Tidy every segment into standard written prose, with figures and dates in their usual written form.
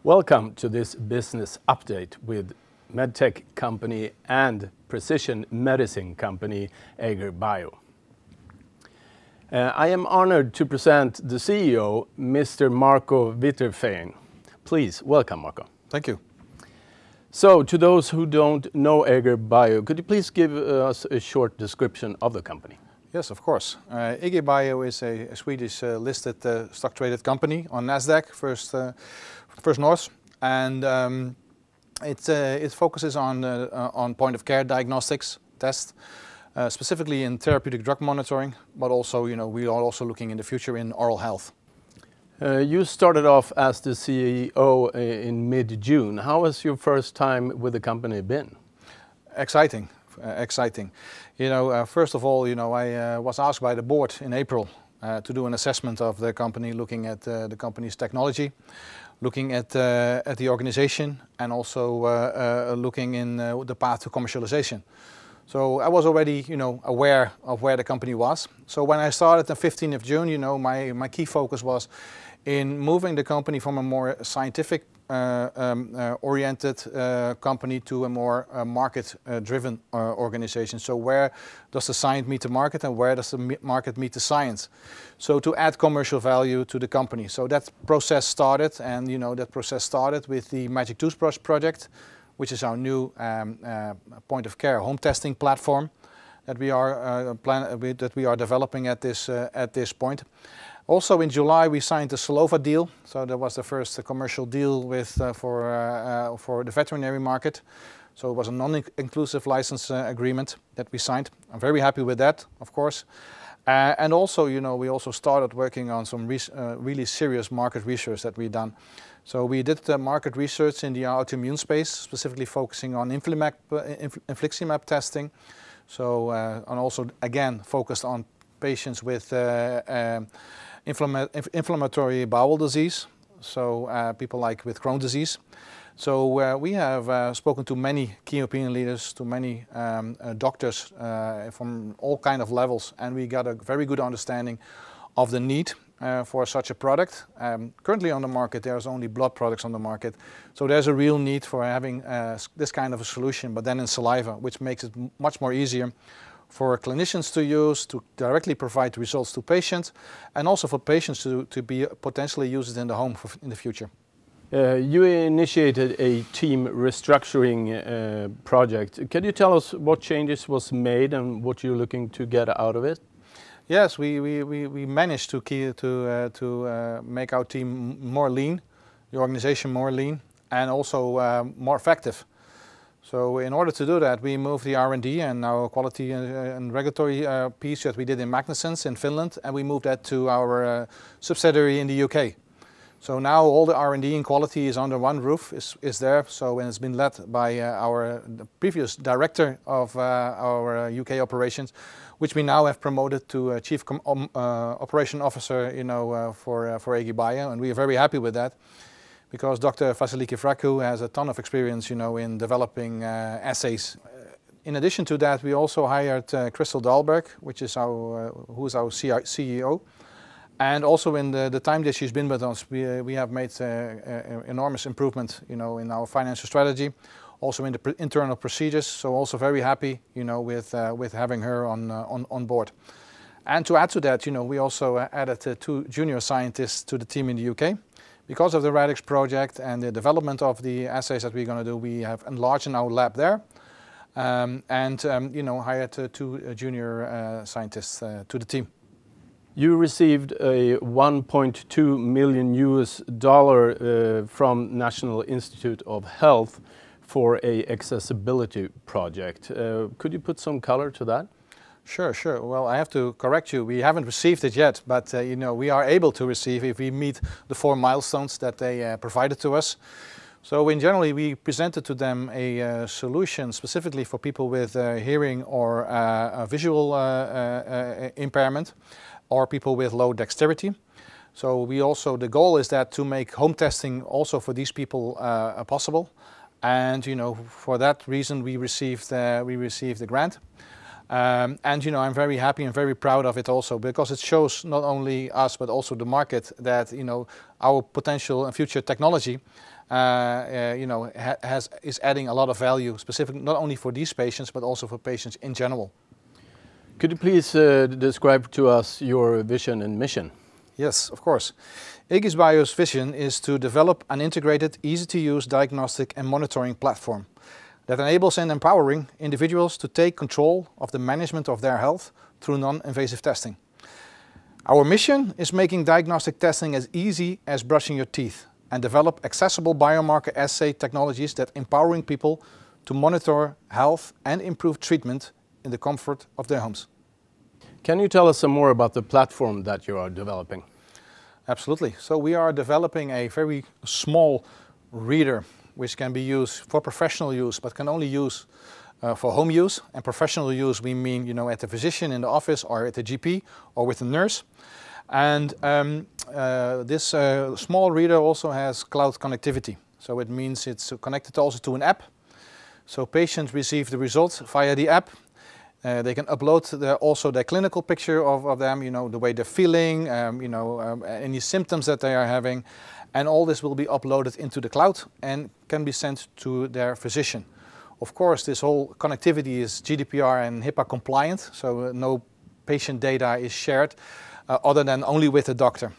Welcome to this business update with medtech company and precision medicine company AegirBio. I am honored to present the CEO, Mr. Marco Witteveen. Please, welcome, Marco. Thank you. So, to those who don't know AegirBio, could you please give us a short description of the company? Yes, of course. AegirBio is a Swedish listed stock-traded company on NASDAQ, First North, and it focuses on point-of-care diagnostics tests, specifically in therapeutic drug monitoring, but also, we are also looking in the future in oral health. You started off as the CEO in mid-June. How has your first time with the company been? Exciting. First of all, I was asked by the board in April to do an assessment of the company, looking at the company's technology, looking at the organization, and also looking in the path to commercialization. So I was already, aware of where the company was. So when I started the 15th of June, my key focus was in moving the company from a more scientific oriented company to a more market-driven organization. So where does the science meet the market, and where does the market meet the science? So to add commercial value to the company. So that process started, and that process started with the Magic Toothbrush project, which is our new point-of-care home testing platform that we are developing at this point. Also in July we signed the Solova deal, so that was the first commercial deal for the veterinary market. So it was a non-inclusive license agreement that we signed. I'm very happy with that, of course. And also, we also started working on some really serious market research that we've done. So we did market research in the autoimmune space, specifically focusing on infliximab testing. So and also again focused on patients with inflammatory bowel disease, so people like with Crohn's disease. So we have spoken to many key opinion leaders, to many doctors from all kind of levels, and we got a very good understanding of the need for such a product. Currently on the market there's only blood products on the market, so there's a real need for having this kind of a solution, but then in saliva, which makes it much more easier for clinicians to use, to directly provide results to patients, and also for patients to be potentially used in the home in the future. You initiated a team restructuring project. Can you tell us what changes was made and what you're looking to get out of it? Yes, we managed to make our team more lean, the organization more lean, and also more effective. So in order to do that, we moved the R&D and our quality and regulatory piece that we did in Magnussens in Finland, and we moved that to our subsidiary in the UK. So now all the R&D and quality is under one roof, is there. So and it's been led by the previous director of our UK operations, which we now have promoted to Chief Operation Officer, for AegirBio, and we are very happy with that. Because Dr. Vasiliki Fraku has a ton of experience, in developing assays. In addition to that, we also hired Crystal Dahlberg, who is our CEO. And also in the time that she's been with us, we have made enormous improvement, in our financial strategy, also in the internal procedures. So also very happy, with having her on board. And to add to that, we also added 2 junior scientists to the team in the UK. Because of the Radix project and the development of the assays that we're going to do, we have enlarged our lab there, and hired 2 junior scientists to the team. You received a $1.2 million from National Institute of Health for a accessibility project. Could you put some color to that? Sure. Well, I have to correct you. We haven't received it yet, but we are able to receive if we meet the 4 milestones that they provided to us. So in general, we presented to them a solution specifically for people with hearing or a visual impairment, or people with low dexterity. So the goal is that to make home testing also for these people possible, and for that reason we received the grant. And I'm very happy and very proud of it also, because it shows not only us but also the market that our potential and future technology is adding a lot of value, specifically not only for these patients but also for patients in general. Could you please describe to us your vision and mission? Yes, of course. AegirBio's vision is to develop an integrated, easy-to-use diagnostic and monitoring platform that enables and empowering individuals to take control of the management of their health through non-invasive testing. Our mission is making diagnostic testing as easy as brushing your teeth and develop accessible biomarker assay technologies that empowering people to monitor health and improve treatment in the comfort of their homes. Can you tell us some more about the platform that you are developing? Absolutely. So we are developing a very small reader which can be used for professional use but can only use for home use. And professional use we mean at the physician in the office or at the GP or with the nurse. And this small reader also has cloud connectivity. So it means it's connected also to an app. So patients receive the results via the app. They can upload also their clinical picture of them, the way they're feeling, any symptoms that they are having. And all this will be uploaded into the cloud and can be sent to their physician. Of course, this whole connectivity is GDPR and HIPAA compliant, so no patient data is shared other than only with the doctor.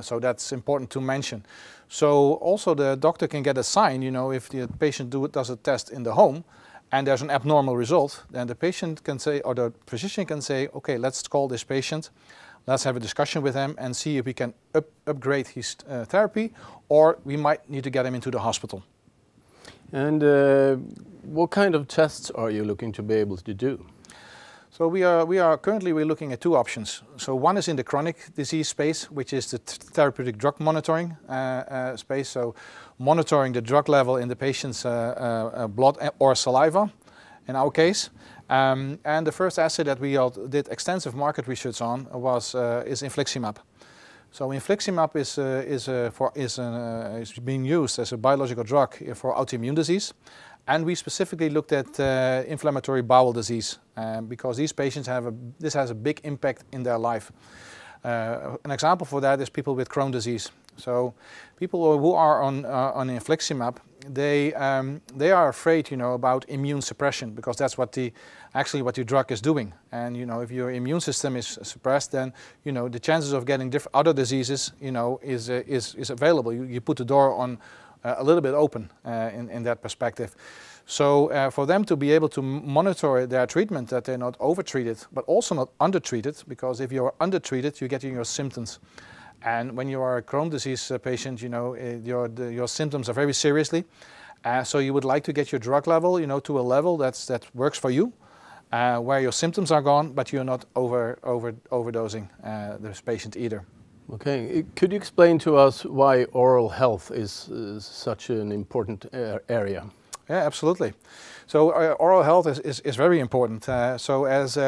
So that's important to mention. So also the doctor can get a sign, if the patient does a test in the home and there's an abnormal result, then the patient can say, or the physician can say, okay, let's call this patient, let's have a discussion with him and see if we can upgrade his therapy, or we might need to get him into the hospital. And what kind of tests are you looking to be able to do? So we're currently looking at two options. So one is in the chronic disease space, which is the therapeutic drug monitoring space. So monitoring the drug level in the patient's blood or saliva, in our case. And the first assay that we did extensive market research on is infliximab. So infliximab is being used as a biological drug for autoimmune disease. And we specifically looked at inflammatory bowel disease because these patients this has a big impact in their life. An example for that is people with Crohn's disease. So people who are on infliximab, they are afraid, about immune suppression, because that's what the drug is doing. And if your immune system is suppressed, then the chances of getting other diseases, is available. You put the door on a little bit open in that perspective. So for them to be able to monitor their treatment, that they're not overtreated, but also not undertreated, because if you're undertreated, you're getting your symptoms. And when you are a Crohn's disease patient, your symptoms are very seriously. So you would like to get your drug level, to a level that works for you, where your symptoms are gone, but you're not overdosing this patient either. Okay, could you explain to us why oral health is such an important area? Yeah, absolutely. So oral health is very important. So as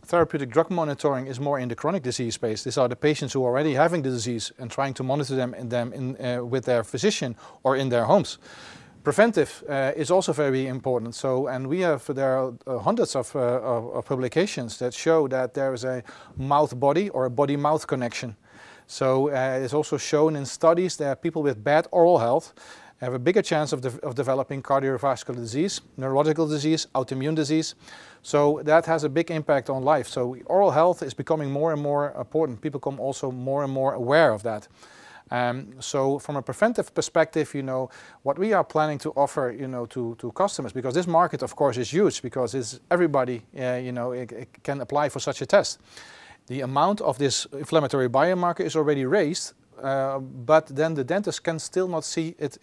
therapeutic drug monitoring is more in the chronic disease space, these are the patients who are already having the disease and trying to monitor them with their physician or in their homes. Preventive is also very important. So, and there are hundreds of publications that show that there is a mouth-body or a body-mouth connection. So it's also shown in studies that people with bad oral health have a bigger chance of developing cardiovascular disease, neurological disease, autoimmune disease. So that has a big impact on life. So oral health is becoming more and more important. People become also more and more aware of that. So from a preventive perspective, what we are planning to offer, to customers, because this market, of course, is huge, because everybody, it can apply for such a test. The amount of this inflammatory biomarker is already raised, but then the dentist can still not see it,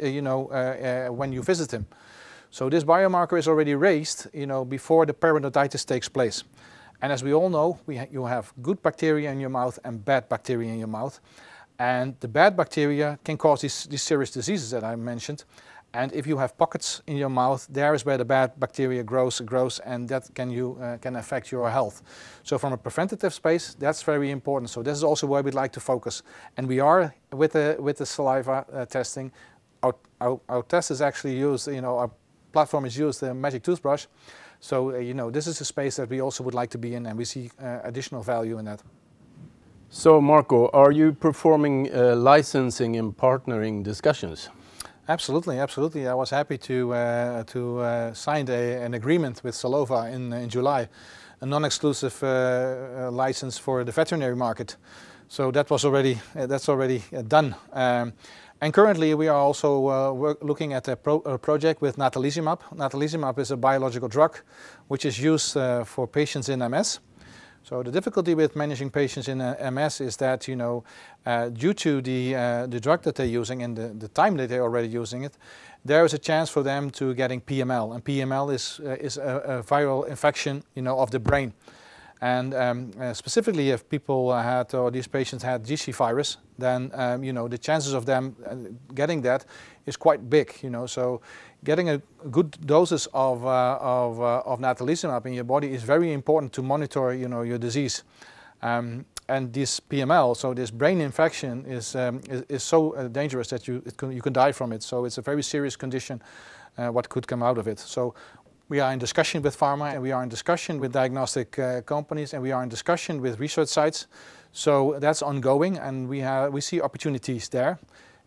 when you visit him. So this biomarker is already raised, before the periodontitis takes place. And as we all know, you have good bacteria in your mouth and bad bacteria in your mouth. And the bad bacteria can cause these serious diseases that I mentioned. And if you have pockets in your mouth, there is where the bad bacteria grows, and that can affect your health. So from a preventative space, that's very important. So this is also where we'd like to focus. And we are with the saliva testing. Our test is actually used, our platform is used, the magic toothbrush, So, this is a space that we also would like to be in, and we see additional value in that. So, Marco, are you performing licensing and partnering discussions? Absolutely, absolutely. I was happy to sign an agreement with Solova in July, a non-exclusive license for the veterinary market. So that's already done. And currently we are also looking at a project with natalizumab. Natalizumab is a biological drug which is used for patients in MS. So the difficulty with managing patients in MS is that, due to the drug that they're using and the time that they're already using it, there is a chance for them to getting PML. And PML is a viral infection, of the brain. And specifically, if people had, or these patients had GC virus, then the chances of them getting that is quite big. So getting a good doses of natalizumab in your body is very important to monitor, your disease. And this PML, so this brain infection, is so dangerous that you can die from it. So it's a very serious condition, what could come out of it. So we are in discussion with pharma, and we are in discussion with diagnostic companies, and we are in discussion with research sites. So that's ongoing, and we see opportunities there,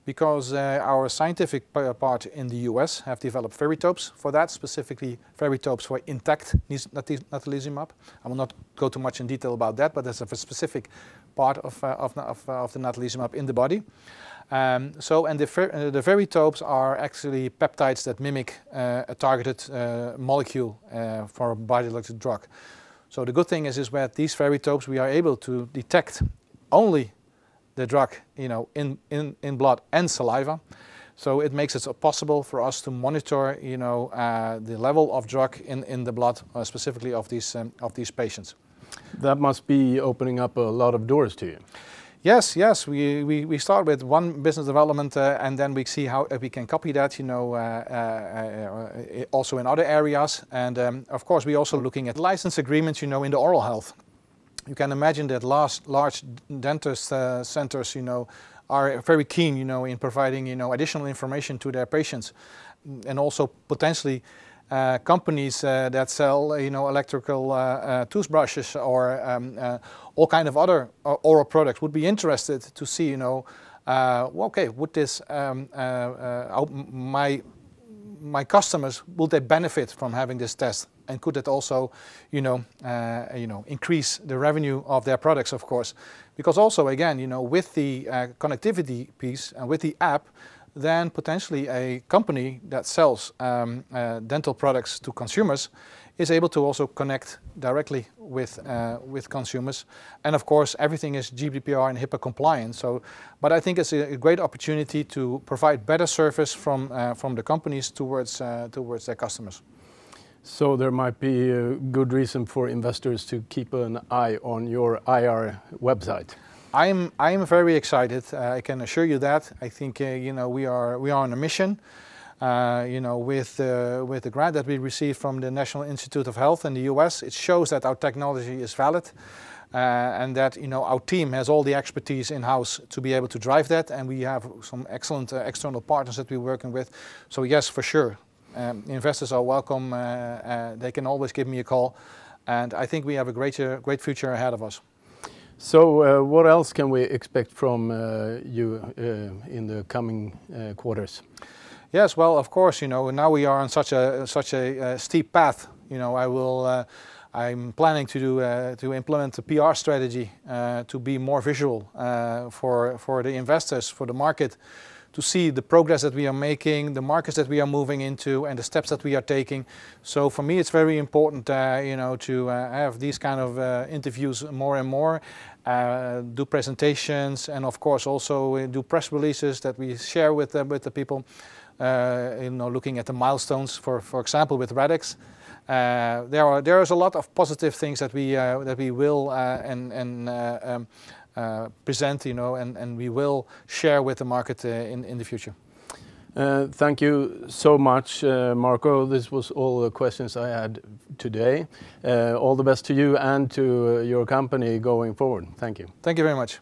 because our scientific part in the US have developed veritopes for that, specifically veritopes for intact natalizumab. I will not go too much in detail about that, but that's a specific part of the natalizumab in the body. And the veritopes are actually peptides that mimic a targeted molecule for a biological drug. So the good thing is with these veritopes we are able to detect only the drug, in blood and saliva. So it makes it possible for us to monitor, the level of drug in the blood, specifically of these patients. That must be opening up a lot of doors to you. Yes. We start with one business development, and then we see how we can copy that, also in other areas. And of course, we're also looking at license agreements, in the oral health. You can imagine that large dentist centers, are very keen, in providing, additional information to their patients, and also potentially companies that sell, electrical toothbrushes or all kind of other oral products would be interested to see, okay, would this my customers, will they benefit from having this test, and could it also, increase the revenue of their products, of course, because also again, with the connectivity piece and with the app, then potentially a company that sells dental products to consumers is able to also connect directly with consumers. And of course, everything is GDPR and HIPAA compliant. So, but I think it's a great opportunity to provide better service from the companies towards their customers. So there might be a good reason for investors to keep an eye on your IR website. I'm very excited. I can assure you that. I think we are on a mission. With the grant that we received from the National Institute of Health in the US, it shows that our technology is valid, and that our team has all the expertise in-house to be able to drive that, and we have some excellent external partners that we're working with. So yes, for sure, investors are welcome. They can always give me a call, and I think we have a great future ahead of us. So what else can we expect from you in the coming quarters? Yes, well, of course, now we are on such a steep path. I'm planning to implement a PR strategy to be more visual for the investors, for the market, to see the progress that we are making, the markets that we are moving into, and the steps that we are taking. So for me, it's very important, to have these kind of interviews more and more, do presentations, and of course also do press releases that we share with the people. Looking at the milestones, for example, with Radix. There is a lot of positive things that we will present, and we will share with the market in the future. Thank you so much, Marco. This was all the questions I had today. All the best to you and to your company going forward. Thank you. Thank you very much.